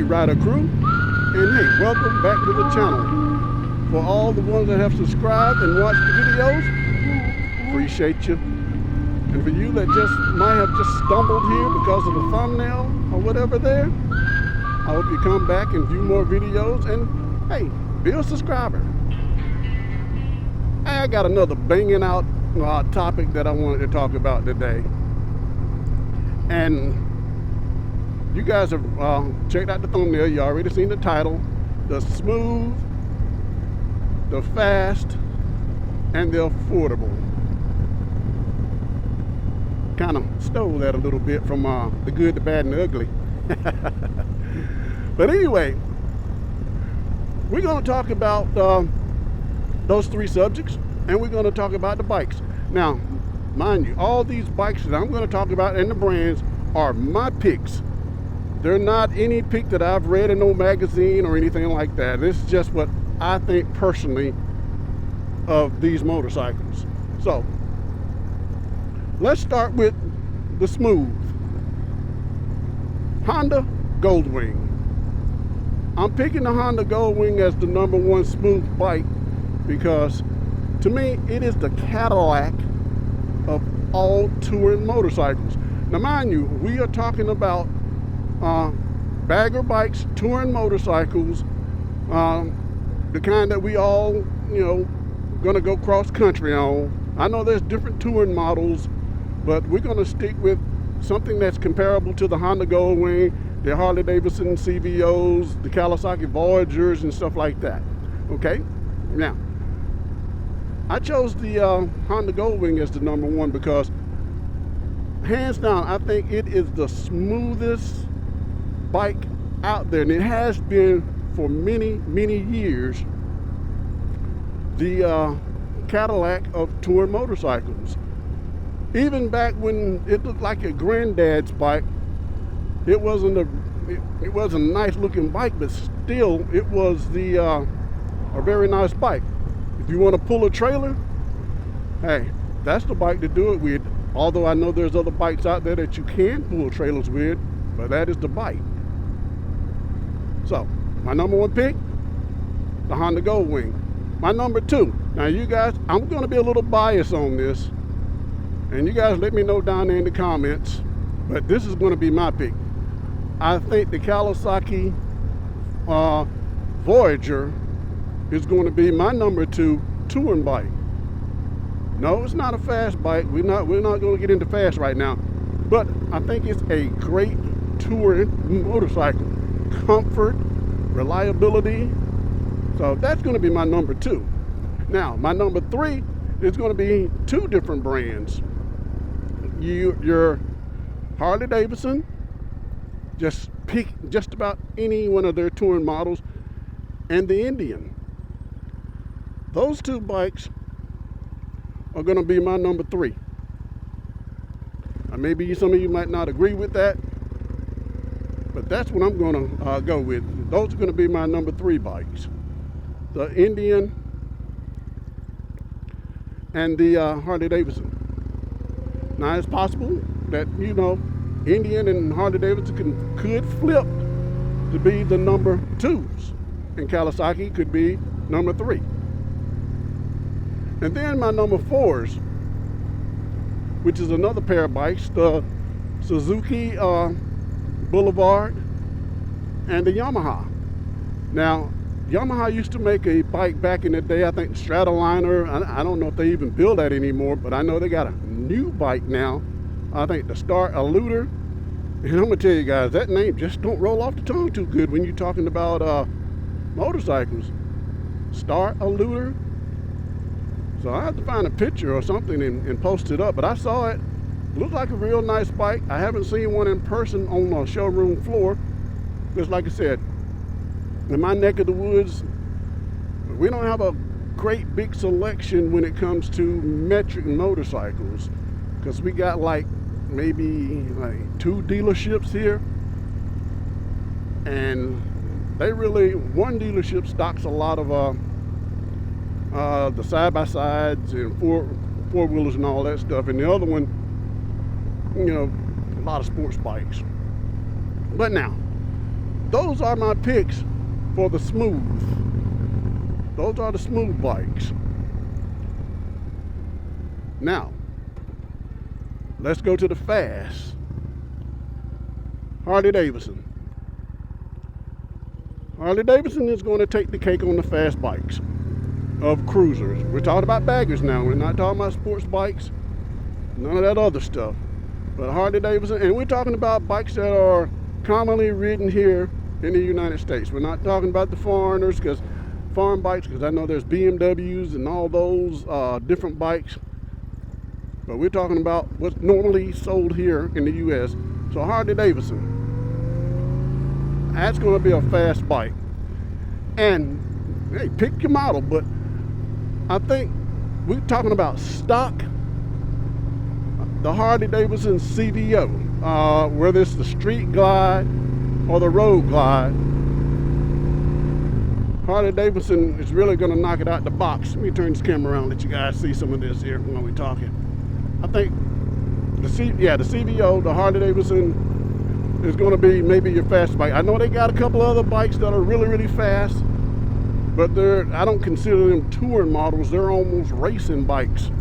Rider crew, and hey, welcome back to the channel. For all the ones that have subscribed and watched the videos, appreciate you. And for you that just might have just stumbled here because of the thumbnail or whatever there, I hope you come back and view more videos, and hey, be a subscriber. I got another banging out topic that I wanted to talk about today. And you guys have checked out the thumbnail. You already seen the title: the smooth, the fast, and the affordable. Kind of stole that a little bit from the good, the bad, and the ugly. But anyway, we're going to talk about those three subjects, and we're going to talk about the bikes. Now, mind you, all these bikes that I'm going to talk about and the brands are my picks. They're not any pick that I've read in no magazine or anything like that. This is just what I think personally of these motorcycles. So, let's start with the smooth. Honda Goldwing. I'm picking the Honda Goldwing as the #1 smooth bike because to me it is the Cadillac of all touring motorcycles. Now mind you, we are talking about bagger bikes, touring motorcycles, the kind that we all, gonna go cross country on. I know there's different touring models, but we're gonna stick with something that's comparable to the Honda Goldwing, the Harley Davidson CVOs, the Kawasaki Voyagers, and stuff like that. Okay? Now, I chose the Honda Goldwing as the #1 because, hands down, I think it is the smoothest bike out there, and it has been for many, many years the Cadillac of touring motorcycles. Even back when it looked like a granddad's bike, it wasn't a nice looking bike, but still it was a very nice bike. If you want to pull a trailer, hey, that's the bike to do it with. Although I know there's other bikes out there that you can pull trailers with, but that is the bike. So, my #1 pick, the Honda Goldwing. My #2, now you guys, I'm going to be a little biased on this, and you guys let me know down there in the comments, but this is going to be my pick. I think the Kawasaki Voyager is going to be my #2 touring bike. No, it's not a fast bike. We're not going to get into fast right now, but I think it's a great touring motorcycle. Comfort, reliability. So that's going to be my #2. Now, my #3 is going to be two different brands. Your Harley Davidson, just pick just about any one of their touring models, and the Indian. Those two bikes are going to be my #3. Maybe some of you might not agree with that, but that's what I'm going to go with. Those are going to be my #3 bikes. The Indian and the Harley Davidson. Now it's possible that, Indian and Harley Davidson could flip to be the #2s, and Kawasaki could be #3. And then my #4s, which is another pair of bikes, the Suzuki Boulevard and the Yamaha. Now, Yamaha used to make a bike back in the day, I think Stratoliner. I don't know if they even build that anymore, but I know they got a new bike now. I think the Star Eluder. And I'm gonna tell you guys, that name just don't roll off the tongue too good when you're talking about motorcycles. Star Eluder. So I have to find a picture or something and post it up, but I saw it. Looked like a real nice bike. I haven't seen one in person on a showroom floor. Just like I said, in my neck of the woods, we don't have a great big selection when it comes to metric motorcycles, because we got maybe 2 dealerships here, and one dealership stocks a lot of the side-by-sides and four-wheelers and all that stuff, and the other one, a lot of sports bikes. But now, those are my picks for the smooth. Those are the smooth bikes. Now, let's go to the fast. Harley Davidson. Harley Davidson is going to take the cake on the fast bikes of cruisers. We're talking about baggers now. We're not talking about sports bikes, none of that other stuff. But Harley Davidson, and we're talking about bikes that are commonly ridden here in the United States. We're not talking about the foreigners, because foreign bikes, because I know there's BMWs and all those different bikes. But we're talking about what's normally sold here in the U.S. So Harley Davidson, that's going to be a fast bike. And hey, pick your model, but I think we're talking about stock. The Harley Davidson CVO, whether it's the street glide or the road glide, Harley Davidson is really going to knock it out the box. Let me turn this camera around, let you guys see some of this here when we're talking. I think the CVO, the Harley Davidson, is going to be maybe your fast bike. I know they got a couple other bikes that are really, really fast, but I don't consider them touring models. They're almost racing bikes.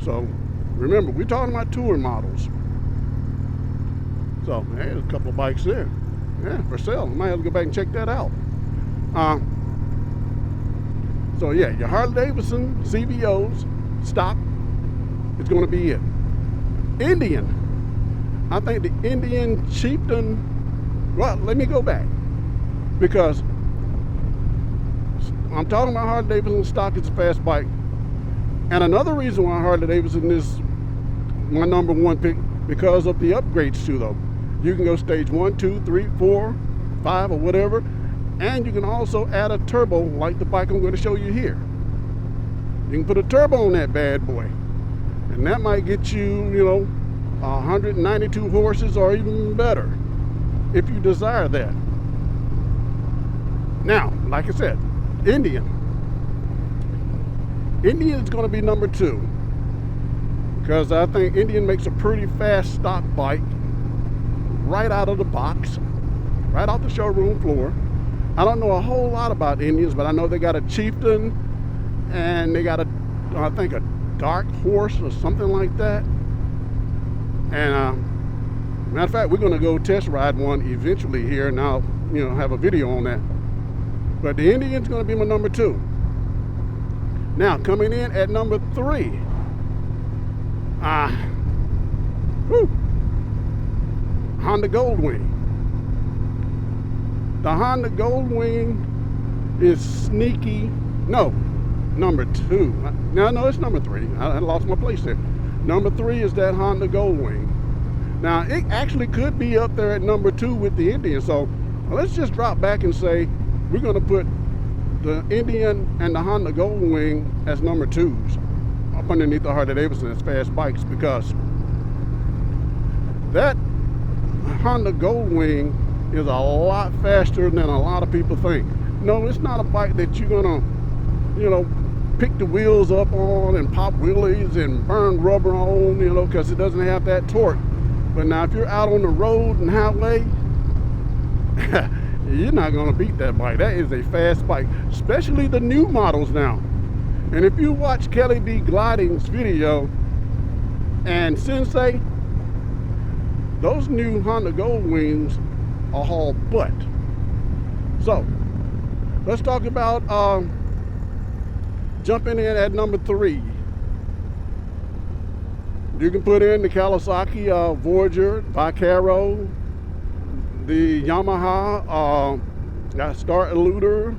So remember, we're talking about touring models. So there's a couple of bikes there. Yeah, for sale. I might have to go back and check that out. So yeah, your Harley Davidson CVOs, stock, is going to be it. Indian. I think the Indian Chieftain, well, let me go back, because I'm talking about Harley Davidson stock is a fast bike. And another reason why Harley Davidson is my number one pick, because of the upgrades too, though. You can go stage 1, 2, 3, 4, 5, or whatever. And you can also add a turbo like the bike I'm going to show you here. You can put a turbo on that bad boy. And that might get you, 192 horses or even better, if you desire that. Now, like I said, Indian is going to be number 2, because I think Indian makes a pretty fast stock bike right out of the box, right off the showroom floor. I don't know a whole lot about Indians, but I know they got a Chieftain, and they got I think a Dark Horse or something like that. And matter of fact, we're going to go test ride one eventually here, and I'll have a video on that. But the Indian's going to be my number 2. Now, coming in at number 3, Honda Goldwing. The Honda Goldwing is sneaky. No, number 2. No, it's number 3. I lost my place there. Number 3 is that Honda Goldwing. Now, it actually could be up there at number 2 with the Indian. So let's just drop back and say we're going to put the Indian and the Honda Goldwing as number 2s up underneath the Harley Davidson as fast bikes, because that Honda Goldwing is a lot faster than a lot of people think. No, it's not a bike that you're gonna, pick the wheels up on and pop wheelies and burn rubber on, because it doesn't have that torque. But now if you're out on the road and highway, you're not gonna beat that bike. That is a fast bike, especially the new models now. And if you watch Kelly B. Gliding's video and Sensei, those new Honda Goldwings are haul butt. So let's talk about jumping in at number 3. You can put in the Kawasaki Voyager, Vicaro, the Yamaha Star Eluder,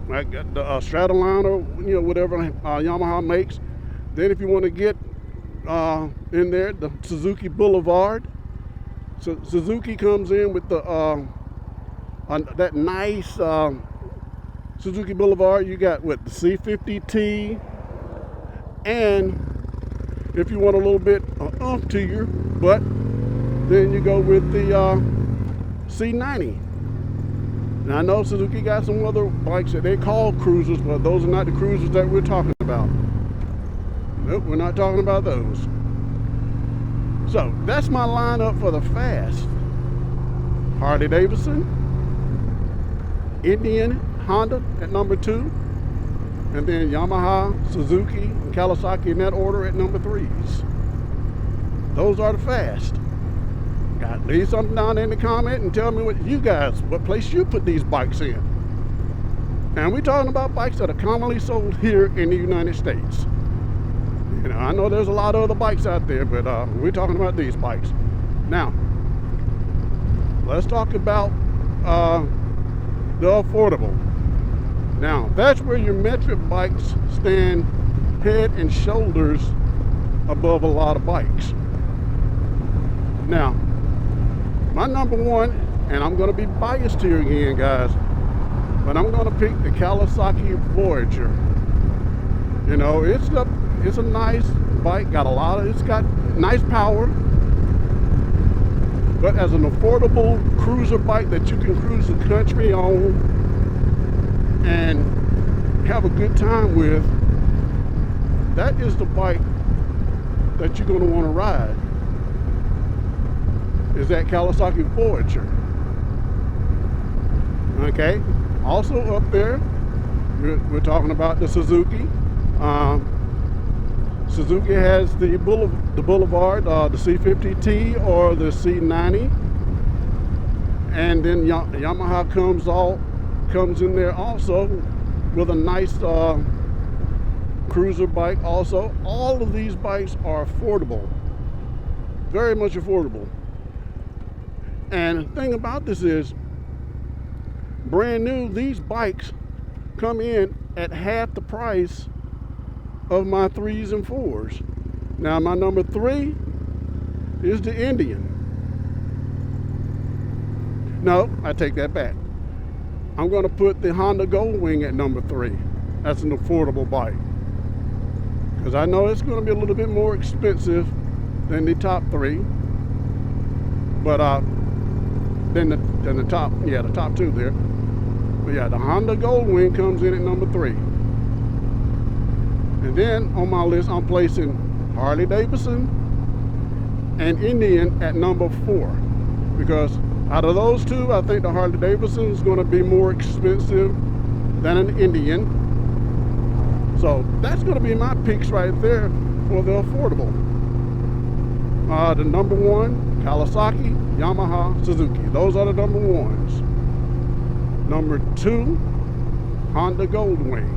like the Stratoliner, whatever Yamaha makes. Then if you want to get in there, the Suzuki Boulevard. So Suzuki comes in with the that nice Suzuki Boulevard. You got the C50T, and if you want a little bit oomph to your butt, then you go with the C90. Now I know Suzuki got some other bikes that they call cruisers, but those are not the cruisers that we're talking about. Nope, we're not talking about those. So that's my lineup for the fast. Harley Davidson, Indian, Honda at number 2, and then Yamaha, Suzuki, and Kawasaki in that order at number 3s. Those are the fast. Leave something down in the comment and tell me what place you put these bikes in. And we're talking about bikes that are commonly sold here in the United States. You know, I know there's a lot of other bikes out there, but we're talking about these bikes. Now, let's talk about the affordable. Now, that's where your metric bikes stand head and shoulders above a lot of bikes. Now, my number one, and I'm going to be biased here again, guys, but I'm going to pick the Kawasaki Voyager. You know, it's a nice bike, it's got nice power, but as an affordable cruiser bike that you can cruise the country on and have a good time with, that is the bike that you're going to want to ride, is that Kawasaki Voyager. Okay, also up there, we're talking about the Suzuki. Suzuki has the Boulevard, the C50T or the C90, and then Yamaha comes in there also with a nice cruiser bike also. All of these bikes are affordable, very much affordable. And the thing about this is, brand new, these bikes come in at half the price of my 3s and 4s. Now, my number 3 is the Indian. No, I take that back. I'm going to put the Honda Goldwing at number 3. That's an affordable bike, because I know it's going to be a little bit more expensive than the top 3, but than the top 2 there. But yeah, the Honda Goldwing comes in at number 3. And then on my list, I'm placing Harley Davidson and Indian at number 4, because out of those two, I think the Harley Davidson is going to be more expensive than an Indian. So that's going to be my picks right there for the affordable. The number 1, Kawasaki, Yamaha, Suzuki. Those are the number 1s. Number 2, Honda Goldwing.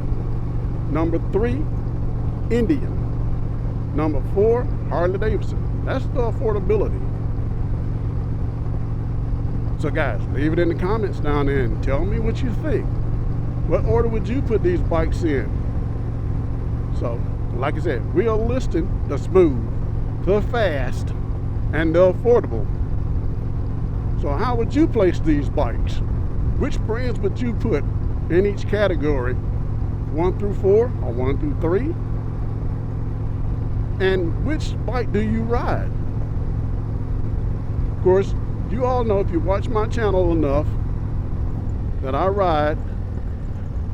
Number 3, Indian. Number 4, Harley Davidson. That's the affordability. So guys, leave it in the comments down there and tell me what you think. What order would you put these bikes in? So, like I said, we are listing the smooth, the fast, and the affordable. So how would you place these bikes? Which brands would you put in each category? 1 through 4 or 1 through 3? And which bike do you ride? Of course, you all know, if you watch my channel enough, that I ride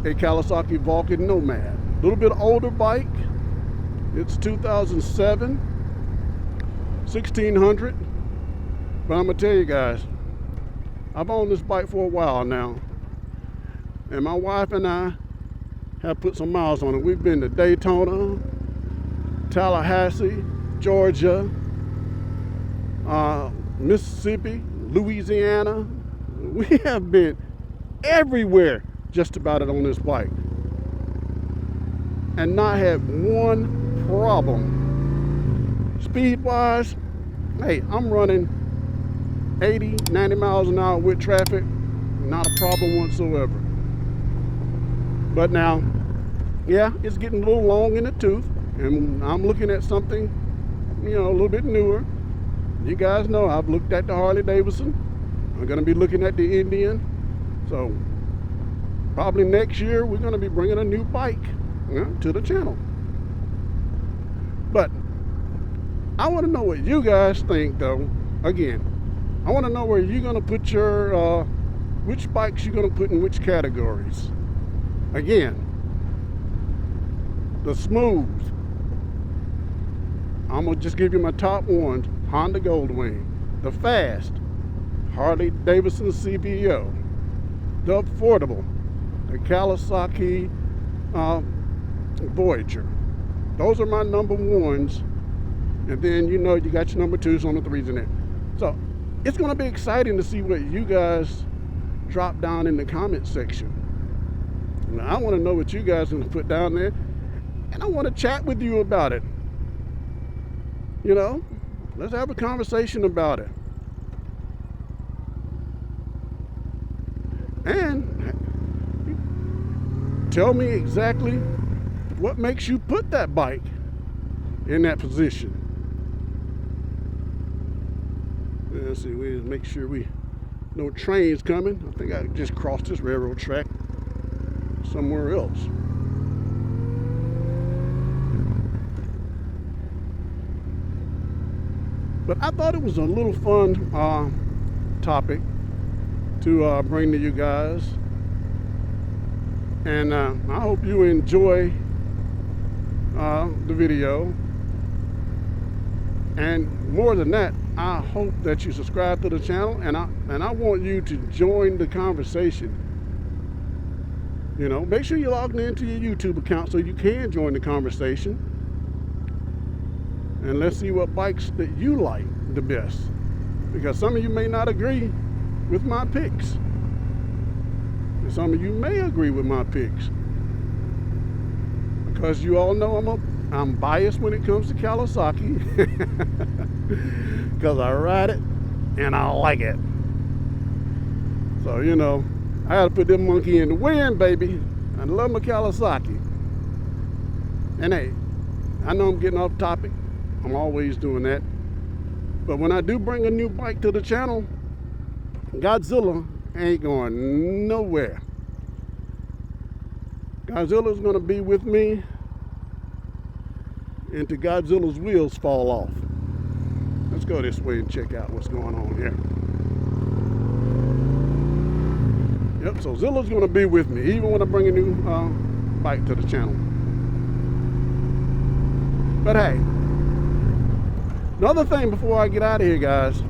a Kawasaki Vulcan Nomad. A little bit older bike. It's 2007, 1600. But I'm gonna tell you guys, I've owned this bike for a while now, and my wife and I have put some miles on it. We've been to Daytona, Tallahassee, Georgia, Mississippi, Louisiana. We have been everywhere just about it on this bike, and not had one problem. Speed wise, hey, I'm running 80, 90 miles an hour with traffic, not a problem whatsoever. But now, yeah, it's getting a little long in the tooth, and I'm looking at something, you know, a little bit newer. You guys know I've looked at the Harley Davidson. I'm going to be looking at the Indian. So probably next year we're going to be bringing a new bike to the channel. But I want to know what you guys think, though. Again, I want to know where you're going to put your, which bikes you're going to put in which categories. Again, the smooth, I'm going to just give you my top ones. Honda Goldwing. The fast, Harley Davidson CVO, the affordable, the Kawasaki Voyager. Those are my number ones. And then, you know, you got your number twos on the threes in there. So it's going to be exciting to see what you guys drop down in the comment section. Now, I want to know what you guys are going to put down there. And I want to chat with you about it. You know, let's have a conversation about it. And tell me exactly what makes you put that bike in that position. Let's see, we make sure no trains coming. I think I just crossed this railroad track somewhere else. But I thought it was a little fun topic to bring to you guys. And I hope you enjoy the video. And more than that, I hope that you subscribe to the channel, and I want you to join the conversation. You know, make sure you're logged into your YouTube account so you can join the conversation. And let's see what bikes that you like the best. Because some of you may not agree with my picks. And some of you may agree with my picks. Because you all know I'm biased when it comes to Kawasaki. Because I ride it and I like it. So, you know, I had to put them monkey in the wind, baby. I love my Kawasaki. And hey, I know I'm getting off topic. I'm always doing that. But when I do bring a new bike to the channel, Godzilla ain't going nowhere. Godzilla's going to be with me until Godzilla's wheels fall off. Let's go this way and check out what's going on here. Yep, so Zilla's going to be with me even when I bring a new bike to the channel. But hey, another thing before I get out of here, guys.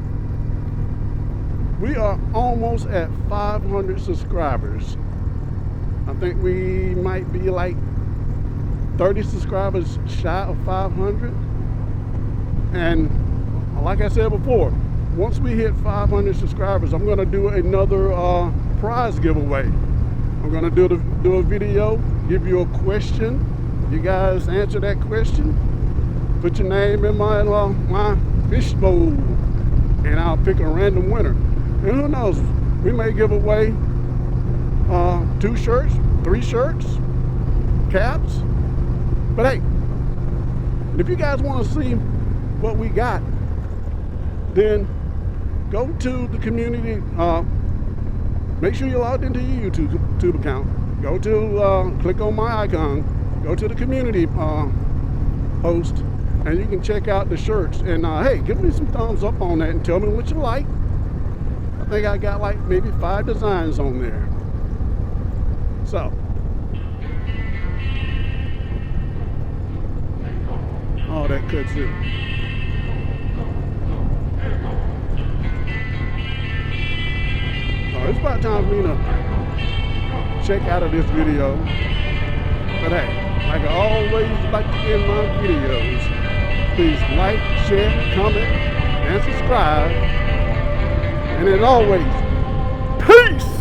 We are almost at 500 subscribers. I think we might be like 30 subscribers shy of 500. And like I said before, once we hit 500 subscribers, I'm going to do another prize giveaway. I'm going to do a video, give you a question. You guys answer that question. Put your name in my fishbowl, and I'll pick a random winner. And who knows, we may give away 2 shirts, 3 shirts, caps. But hey, if you guys want to see what we got, then go to the community. Make sure you're logged into your YouTube account. Go to, click on my icon, go to the community post, and you can check out the shirts. And hey, give me some thumbs up on that and tell me what you like. I think I got like maybe 5 designs on there. So, oh, that cuts it. Oh, it's about time for me to check out of this video. But hey, like I always like to end my videos, please like, share, comment, and subscribe. And as always, peace!